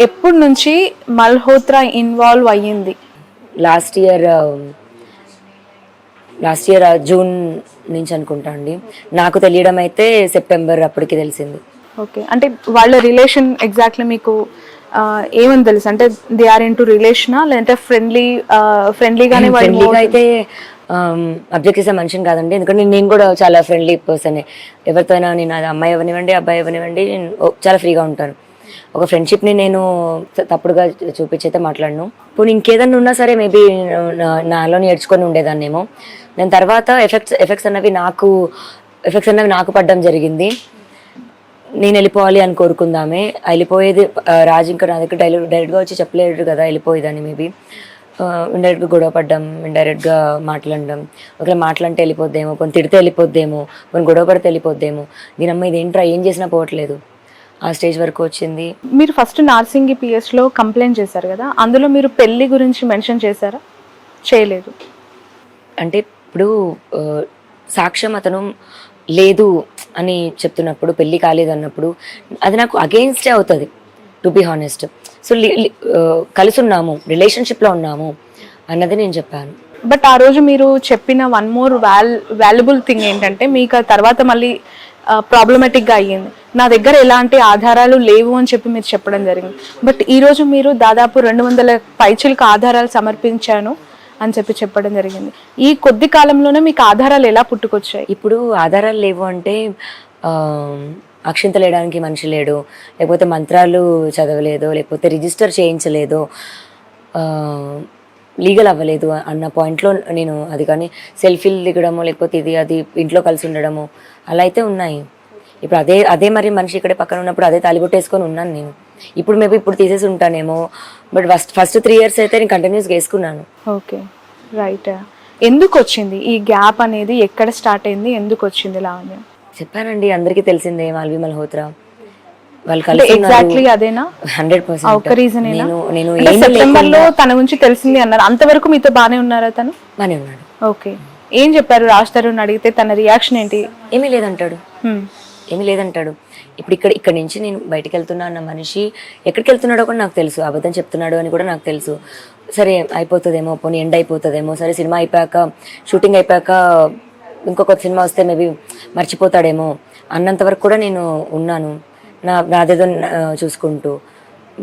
ఎప్పటి నుంచి మల్హోత్రా ఇన్వాల్వ్ అయ్యింది? లాస్ట్ ఇయర్ జూన్ నుంచి అనుకుంటా అండి. నాకు తెలియడం అయితే సెప్టెంబర్ అప్పటికి తెలిసింది. ఓకే, అంటే వాళ్ళ రిలేషన్ ఎగ్జాక్ట్లీ మీకు ఏమని తెలుసు? అంటే దే ఆర్ ఇన్ టు రిలేషనా లేదంటే ఫ్రెండ్లీగానే? ఫ్రెండ్లీగా అయితే అబ్జెక్ట్ చేసే మనిషిని కాదండి, ఎందుకంటే నేను కూడా చాలా ఫ్రెండ్లీ పర్సనే. ఎవరితో అయినా నేను, అది అమ్మాయి ఎవరినివ్వండి అబ్బాయి ఎవరినివ్వండి, నేను చాలా ఫ్రీగా ఉంటాను. ఒక ఫ్రెండ్షిప్ని నేను తప్పుడుగా చూపించైతే మాట్లాడను. ఇప్పుడు ఇంకేదన్నా ఉన్నా సరే మేబీ నాలో నేర్చుకొని ఉండేదాన్నేమో. దాని తర్వాత ఎఫెక్ట్స్ అన్నవి నాకు పడ్డం జరిగింది. నేను వెళ్ళిపోవాలి అని కోరుకుందామే, వెళ్ళిపోయేది రాజు ఇంకా నా దగ్గర డైరెక్ట్గా వచ్చి చెప్పలేడు కదా వెళ్ళిపోయేదాన్ని. మేబీ ఇండైరెక్ట్గా గొడవ పడ్డం, ఇండైరెక్ట్గా మాట్లాడడం. ఒకవేళ మాట్లాడితే వెళ్ళిపోద్దేమో, కొన్ని తిడితే వెళ్ళిపోద్దేమో, కొన్ని గొడవ పడితే వెళ్ళిపోద్దేమో. దీని అమ్మ ఇదేంట్రా ఏం చేసినా పోవట్లేదు, ఆ స్టేజ్ వరకు వచ్చింది. మీరు ఫస్ట్ నార్సింగి పిఎస్లో కంప్లైంట్ చేశారు కదా, అందులో మీరు పెళ్లి గురించి మెన్షన్ చేశారా? చేయలేదు. అంటే ఇప్పుడు సాక్ష్యం అతను లేదు అని చెప్తున్నప్పుడు, పెళ్ళి కాలేదు అన్నప్పుడు అది నాకు అగెయిన్స్టే అవుతుంది, టు బి హానెస్ట్. సో కలిసి ఉన్నాము, రిలేషన్షిప్లో ఉన్నాము అన్నది నేను చెప్పాను. బట్ ఆ రోజు మీరు చెప్పిన వన్ మోర్ వాల్యుబుల్ థింగ్ ఏంటంటే, మీకు తర్వాత మళ్ళీ ప్రాబ్లమేటిక్గా అయ్యింది. నా దగ్గర ఎలాంటి ఆధారాలు లేవు అని చెప్పి మీరు చెప్పడం జరిగింది. బట్ ఈరోజు మీరు దాదాపు 200 పైచిలకు ఆధారాలు సమర్పించాను అని చెప్పడం జరిగింది. ఈ కొద్ది కాలంలోనే మీకు ఆధారాలు ఎలా పుట్టుకొచ్చాయి? ఇప్పుడు ఆధారాలు లేవు అంటే అక్షింతలు వేయడానికి మనిషి లేడు, లేకపోతే మంత్రాలు చదవలేదు, లేకపోతే రిజిస్టర్ చేయించలేదు, లీగల్ అవ్వలేదు అన్న పాయింట్లో నేను, అది కానీ సెల్ఫీలు దిగడము, లేకపోతే ఇది అది ఇంట్లో కలిసి ఉండడము అలా అయితే ఉన్నాయి. ఇప్పుడు అదే మరి మనిషి ఇక్కడే పక్కన ఉన్నప్పుడు అదే తాలిబొట్టేసుకొని ఉన్నాను నేను. ఇప్పుడు మేబీ ఇప్పుడు తీసేసి ఉంటానేమో, బట్ ఫస్ట్ 3 years అయితే నేను కంటిన్యూస్గా వేసుకున్నాను. Okay, right. ఎందుకు వచ్చింది ఈ గ్యాప్ అనేది? ఎక్కడ స్టార్ట్ అయింది, ఎందుకు వచ్చింది లావణ్య? చెప్పానండి, అందరికీ తెలిసిందే, మాల్వి మల్హోత్రా వాళ్ళు ఎగ్జాక్ట్లీ అదేనా? 100% ఒక్క రీజన్ నేను సెప్టెంబర్ లో తన గురించి తెలిసింది అన్నారు. అంతవరకు మీతో బానే ఉన్నారా? తను బానే ఉన్నాడు. ఓకే, ఏం చెప్పారు? రాజ్ తరుణ్ అడిగితే తన రియాక్షన్ ఏంటి? ఏమీ లేదంటాడు. ఇప్పుడు ఇక్కడ నుంచి నేను బయటకు వెళ్తున్నా అన్న మనిషి ఎక్కడికి వెళ్తున్నాడో కూడా నాకు తెలుసు, అబద్ధం చెప్తున్నాడు అని కూడా నాకు తెలుసు. సరే అయిపోతుందేమో, పోనీ ఎండ్ అయిపోతుందేమో, సరే సినిమా అయిపోయాక, షూటింగ్ అయిపోయాక ఇంకొక సినిమా వస్తే మేబీ మర్చిపోతాడేమో అన్నంత వరకు కూడా నేను ఉన్నాను, నాదేదో చూసుకుంటూ.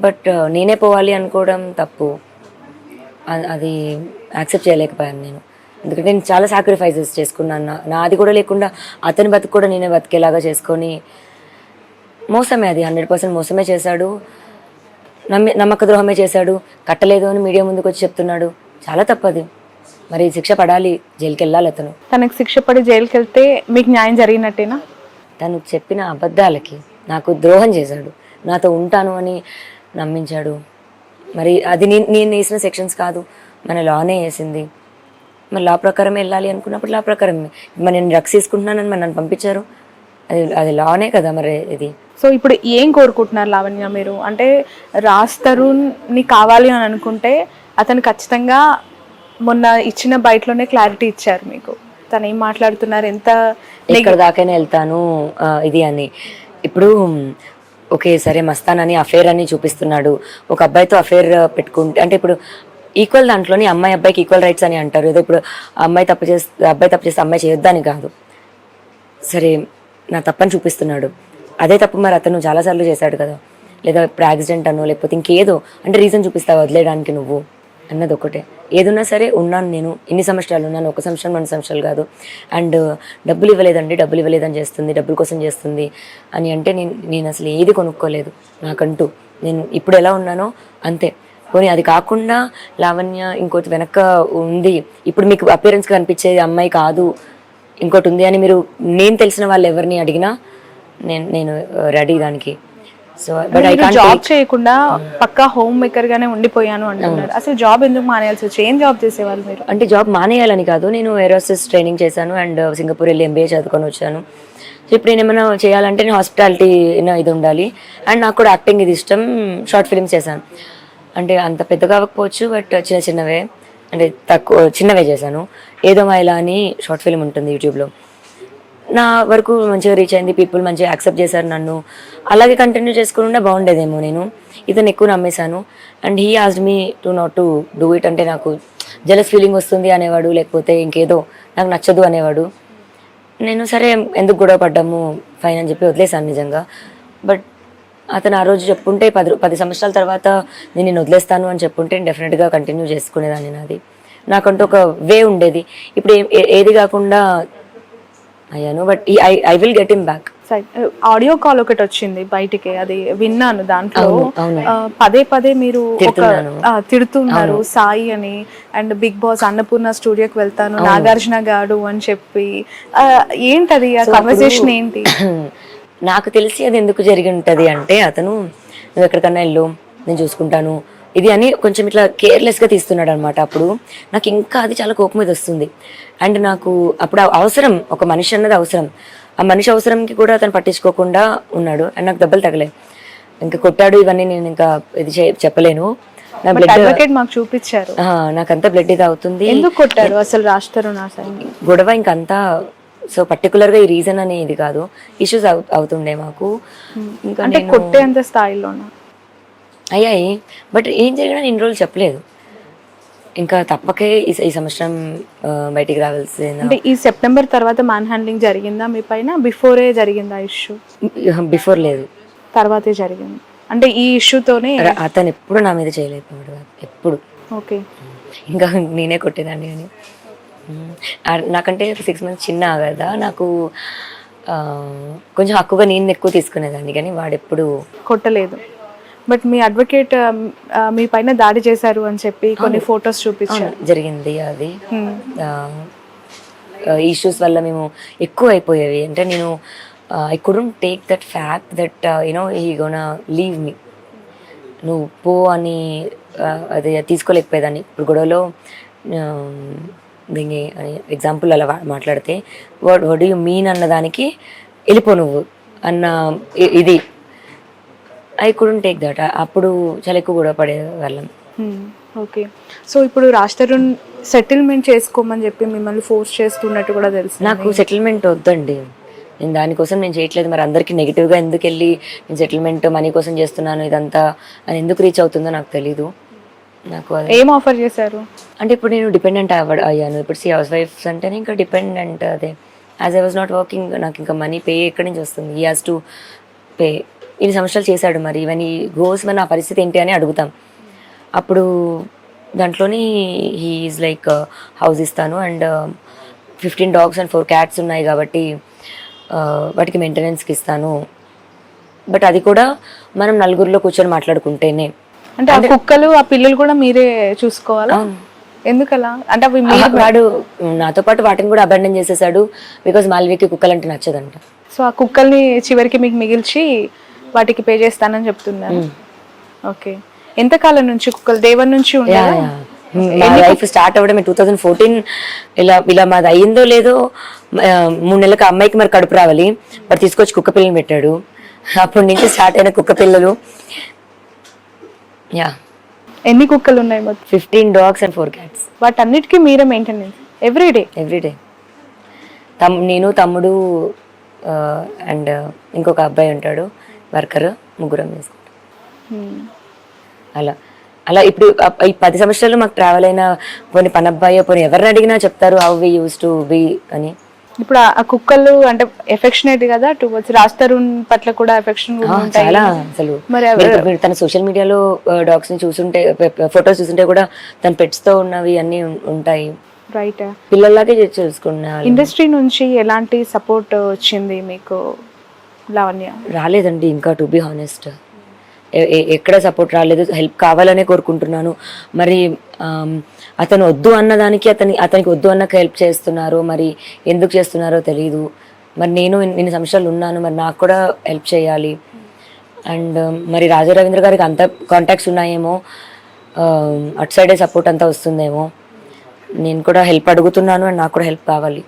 బట్ నేనే పోవాలి అనుకోవడం తప్పు, అది యాక్సెప్ట్ చేయలేకపోయాను నేను. ఎందుకంటే నేను చాలా సాక్రిఫైజెస్ చేసుకున్నాను, నాది కూడా లేకుండా అతని బతుకు కూడా నేనే బతికేలాగా చేసుకొని. మోసమే, అది 100% మోసమే చేశాడు, నమ్మక ద్రోహమే చేశాడు. కట్టలేదు అని మీడియా ముందుకు వచ్చి చెప్తున్నాడు, చాలా తప్పది. మరి శిక్ష పడాలి, జైలుకి వెళ్ళాలి అతను. తనకు శిక్ష పడి జైలుకి వెళ్తే మీకు న్యాయం జరిగినట్టేనా? తను చెప్పిన అబద్ధాలకి నాకు ద్రోహం చేశాడు, నాతో ఉంటాను అని నమ్మించాడు. మరి అది నేను వేసిన సెక్షన్స్ కాదు, మన లానే వేసింది. మరి లా ప్రకారం వెళ్ళాలి అనుకున్నప్పుడు లా ప్రకారమే. మరి నేను డ్రగ్స్ తీసుకుంటున్నానని మరి నన్ను పంపించారు, అది లానే కదా మరి ఇది. సో ఇప్పుడు ఏం కోరుకుంటున్నారు లావణ్య మీరు? అంటే రాజ్ తరుణ్ని కావాలి అని అనుకుంటే అతను ఖచ్చితంగా మొన్న ఇచ్చిన బయటలోనే క్లారిటీ ఇచ్చారు మీకు. తను ఏం మాట్లాడుతున్నారు, ఎంత ఇక్కడ దాకైనా వెళ్తాను ఇది అని. ఇప్పుడు ఓకే సరే మస్తానని అఫేర్ అని చూపిస్తున్నాడు, ఒక అబ్బాయితో అఫేర్ పెట్టుకుంటే, అంటే ఇప్పుడు ఈక్వల్ దాంట్లోని అమ్మాయి అబ్బాయికి ఈక్వల్ రైట్స్ అని అంటారు. ఏదో ఇప్పుడు అబ్బాయి తప్పు చేస్తే అమ్మాయి చేయొద్దని కాదు. సరే నా తప్పని చూపిస్తున్నాడు, అదే తప్పు మరి అతను చాలాసార్లు చేశాడు కదా, లేదా ఇప్పుడు యాక్సిడెంట్ అనో లేకపోతే ఇంకేదో అంటే రీజన్ చూపిస్తావు వదిలేయడానికి నువ్వు అన్నది ఒకటే. ఏదున్నా సరే ఉన్నాను నేను, ఇన్ని సంవత్సరాలు ఉన్నాను, 1 సంవత్సరం 2 సంవత్సరాలు కాదు. అండ్ డబ్బులు ఇవ్వలేదని చేస్తుంది, డబ్బుల కోసం చేస్తుంది అని అంటే నేను అసలు ఏది కొనుక్కోలేదు నాకంటూ. నేను ఇప్పుడు ఎలా ఉన్నానో అంతే. పోనీ అది కాకుండా లావణ్య ఇంకోటి వెనక ఉంది, ఇప్పుడు మీకు అపియరెన్స్ కనిపించేది అమ్మాయి కాదు ఇంకోటి ఉంది అని మీరు నేను తెలిసిన వాళ్ళు ఎవరిని అడిగినా నేను రెడీ దానికి. So but I can't. Job చేయకుండా పక్కా హోమ్ మేకర్ గానే ఉండిపోయాను అంటున్నారు. అసలు జాబ్ ఎందుకు మానేయాల్సి వచ్చి? ఏం జాబ్ చేసేవాళ్ళు మీరు? అంటే జాబ్ మానేయాలని కాదు, నేను ఏరోసిస్ ట్రైనింగ్ చేశాను అండ్ సింగపూర్ వెళ్ళి MBA చదువుకొని వచ్చాను. సో ఇప్పుడు నేను ఏమైనా చేయాలంటే నేను హాస్పిటాలిటీ ఇది ఉండాలి, అండ్ నాకు కూడా యాక్టింగ్ ఇది ఇష్టం. షార్ట్ ఫిల్మ్స్ చేశాను, అంటే అంత పెద్ద కాకపోవచ్చు బట్ చిన్నవే, అంటే చిన్నవే చేశాను. ఏదో మైలా అని షార్ట్ ఫిల్మ్ ఉంటుంది యూట్యూబ్లో, నా వరకు మంచిగా రీచ్ అయింది, పీపుల్ మంచిగా యాక్సెప్ట్ చేశారు నన్ను. అలాగే కంటిన్యూ చేసుకుని బాగుండేదేమో. నేను ఇతను ఎక్కువ నమ్మేశాను. And he asked me to not to do it. అంటే నాకు జెలస్ ఫీలింగ్ వస్తుంది అనేవాడు, లేకపోతే ఇంకేదో నాకు నచ్చదు అనేవాడు. నేను సరే ఎందుకు గొడవ పడ్డాము ఫైన్ అని చెప్పి వదిలేశాను నిజంగా. బట్ అతను ఆ రోజు చెప్పుంటే 10 సంవత్సరాల తర్వాత నేను వదిలేస్తాను అని చెప్పుంటే డెఫినెట్గా కంటిన్యూ చేసుకునేదాన్ని. నాది నాకంటూ ఒక వే ఉండేది. ఇప్పుడు ఏది కాకుండా అయ్యాను. But I will get him back. Audio call ఒకటి వచ్చింది బయటికి, అది విన్నాను. దాంట్లో అవును. పదే మీరు తిడుతున్నారు సాయి అని, అండ్ బిగ్ బాస్ అన్నపూర్ణ స్టూడియోకి వెళ్తాను నాగార్జున గాడు అని చెప్పి. ఏంటది ఆ కన్వర్సేషన్ ఏంటి? నాకు తెలిసి అది ఎందుకు జరిగి ఉంటది అంటే, అతను నువ్వు ఎక్కడికన్నా వెళ్ళు నేను చూసుకుంటాను ఇది అని కొంచెం ఇట్లా కేర్లెస్గా తీస్తున్నాడు అనమాట. అప్పుడు నాకు ఇంకా అది చాలా కోపం మీద వస్తుంది. అండ్ నాకు అప్పుడు అవసరం, ఒక మనిషి అన్నది అవసరం. ఆ మనిషి అవసరంకి కూడా అతను పట్టించుకోకుండా ఉన్నాడు. అండ్ నాకు దెబ్బలు తగలే, ఇంకా కొట్టాడు ఇవన్నీ నేను ఇంకా ఇది చెప్పలేను. నా బ్లడ్ మాకు చూపించారు, నాకంతా బ్లడ్ ఇది అవుతుంది. ఎందుకు కొట్టారు అసలు రాస్తారు నా గొడవ ఇంకంతా. సో పర్టికులర్గా ఈ రీజన్ అని ఇది కాదు, ఇష్యూస్ అవుతుండే మాకు. ఇంకా కొట్టే అంత స్థాయిలోనా అయ్యాయి. బట్ ఏం జరిగినా ఇన్ని రోజులు చెప్పలేదు. ఇంకా తప్పకే ఈ సంవత్సరం బయటికి రావాల్సింది. అంటే ఈ సెప్టెంబర్ తర్వాత మ్యాన్ హ్యాండ్లింగ్ జరిగిందా మీ పైన? బిఫోరే జరిగిందా ఇష్యూ? బిఫోర్ లేదు, తర్వాతే జరిగింది. అంటే ఈ ఇష్యూతోనే అతను ఎప్పుడు నా మీద చేయలేదు ఎప్పుడు. ఓకే, ఇంకా నేనే కొట్టేదాన్ని. కానీ నాకంటే 6 months చిన్న కదా, నాకు కొంచెం హక్కుగా నేను ఎక్కువ తీసుకునేదాన్ని. కానీ వాడెప్పుడు కొట్టలేదు. బట్ మీ అడ్వకేట్ మీ పైన దాడి చేశారు అని చెప్పి కొన్ని ఫొటోస్ చూపించారు. జరిగింది అది. ఇష్యూస్ వల్ల మేము ఎక్కువ అయిపోయేవి. అంటే నేను I couldn't take that fact that you know he gonna leave me, నువ్వు పో అని అది తీసుకోలేకపోయేదాన్ని. ఇప్పుడు గొడవలో దీన్ని ఎగ్జాంపుల్ అలా మాట్లాడితే వాట్ డూ యూ మీన్ అన్నదానికి వెళ్ళిపో నువ్వు అన్న ఇది ఐ కుడెంట్ టేక్ దట్. అప్పుడు చాలా ఎక్కువ గొడవ పడే వాళ్ళం. ఓకే, సో ఇప్పుడు రాజ్ తరుణ్ సెటిల్మెంట్ చేసుకోమని చెప్పి మిమ్మల్ని ఫోర్స్ చేస్తున్నట్టు కూడా తెలుసు. నాకు సెటిల్మెంట్ వద్దండి, నేను దానికోసం నేను చేయట్లేదు. మరి అందరికీ నెగిటివ్గా ఎందుకు వెళ్ళి నేను సెటిల్మెంట్ మనీ కోసం చేస్తున్నాను ఇదంతా అని ఎందుకు రీచ్ అవుతుందో నాకు తెలీదు. నాకు ఏం ఆఫర్ చేశారు అంటే, ఇప్పుడు నేను డిపెండెంట్ అయ్యాను. ఇప్పుడు హౌస్ వైఫ్స్ అంటేనే ఇంకా డిపెండెంట్. అదే as I was not working, నాకు ఇంకా మనీ పే ఎక్కడి నుంచి వస్తుంది? He has to pay. ఇన్ని సంవత్సరాలు చేశాడు, మరి ఇవన్నీ గోస్ మరి నా పరిస్థితి ఏంటి అని అడుగుతాం. అప్పుడు దాంట్లోని హీ ఈజ్ లైక్ హౌస్ ఇస్తాను అండ్ 15 dogs and 4 cats ఉన్నాయి కాబట్టి వాటికి మెయింటెనెన్స్కి ఇస్తాను. బట్ అది కూడా మనం నలుగురిలో కూర్చొని మాట్లాడుకుంటేనే. అంటే ఆ కుక్కలు ఆ పిల్లలు కూడా మీరే చూసుకోవాలా? ఎందుకలా? అంటే వాడు నాతో పాటు వాటిని కూడా అబాండన్ చేసేసాడు. బికాజ్ మాల్వికి కుక్కలు అంటే నచ్చదంట. సో ఆ కుక్కల్ని చివరికి మీకు మిగిల్చి వాటికి పే చేస్తానని చెప్తున్నాను. ఓకే, ఎంతకాలం నుంచి కుక్కలు దేవన్ నుంచి ఉండాలి? లైఫ్ స్టార్ట్ అవ్వడమే 2014. ఇలా మాది అయ్యిందో లేదో 3 నెలలకు అమ్మాయికి మరి కడుపు రావాలి, వాడు తీసుకొచ్చి కుక్క పిల్లలు పెట్టాడు. అప్పటి నుంచి స్టార్ట్ అయిన కుక్క పిల్లలు. యా, ఎన్ని కుక్కలు ఉన్నాయి మొత్తం? 15 dogs and 4 cats. వాటన్నిటికీ మీరే మెయింటెనెన్స్ ఎవ్రీడే? నేను, తమ్ముడు అండ్ ఇంకొక అబ్బాయి ఉంటాడు వర్కర్, ముగ్గురం చేసుకుంటాం. అలా ఇప్పుడు ఈ 10 సంవత్సరాలు మాకు ట్రావెల్ అయిన పోనీ పనబ్బాయి పోనీ ఎవరిని అడిగినా చెప్తారు how we used to be అని. ఇప్పుడు ఆ కుక్కలు అంటే ఎఫెక్షనేట్ కదా టువర్డ్స్ రాజ్ తరుణ్ పట్ల కూడా ఎఫెక్షన్ చాలా. అసలు మీరు తన సోషల్ మీడియాలో డాగ్స్ ని చూసుంటే, ఫొటోస్ చూసుంటే కూడా తన పెట్స్ తో ఉన్నవి అన్ని ఉంటాయి. రైట్, పిల్లల్లాగే చూసుకున్నా. ఇండస్ట్రీ నుంచి ఎలాంటి సపోర్ట్ వచ్చింది మీకు లావణ్య? రాలేదండి ఇంకా, టు బి హానెస్ట్. ఎక్కడ సపోర్ట్ రాలేదు. హెల్ప్ కావాలనే కోరుకుంటున్నాను. మరి అతను వద్దు అన్నదానికి అతనికి వద్దు అన్నకు హెల్ప్ చేస్తున్నారో మరి ఎందుకు చేస్తున్నారో తెలీదు. మరి నేను ఇన్ని సంవత్సరాలు ఉన్నాను, మరి నాకు కూడా హెల్ప్ చేయాలి. అండ్ మరి రాజా రవీంద్ర గారికి అంత కాంటాక్ట్స్ ఉన్నాయేమో, అటు సైడే సపోర్ట్ అంతా వస్తుందేమో. నేను కూడా హెల్ప్ అడుగుతున్నాను అండ్ నాకు కూడా హెల్ప్ కావాలి.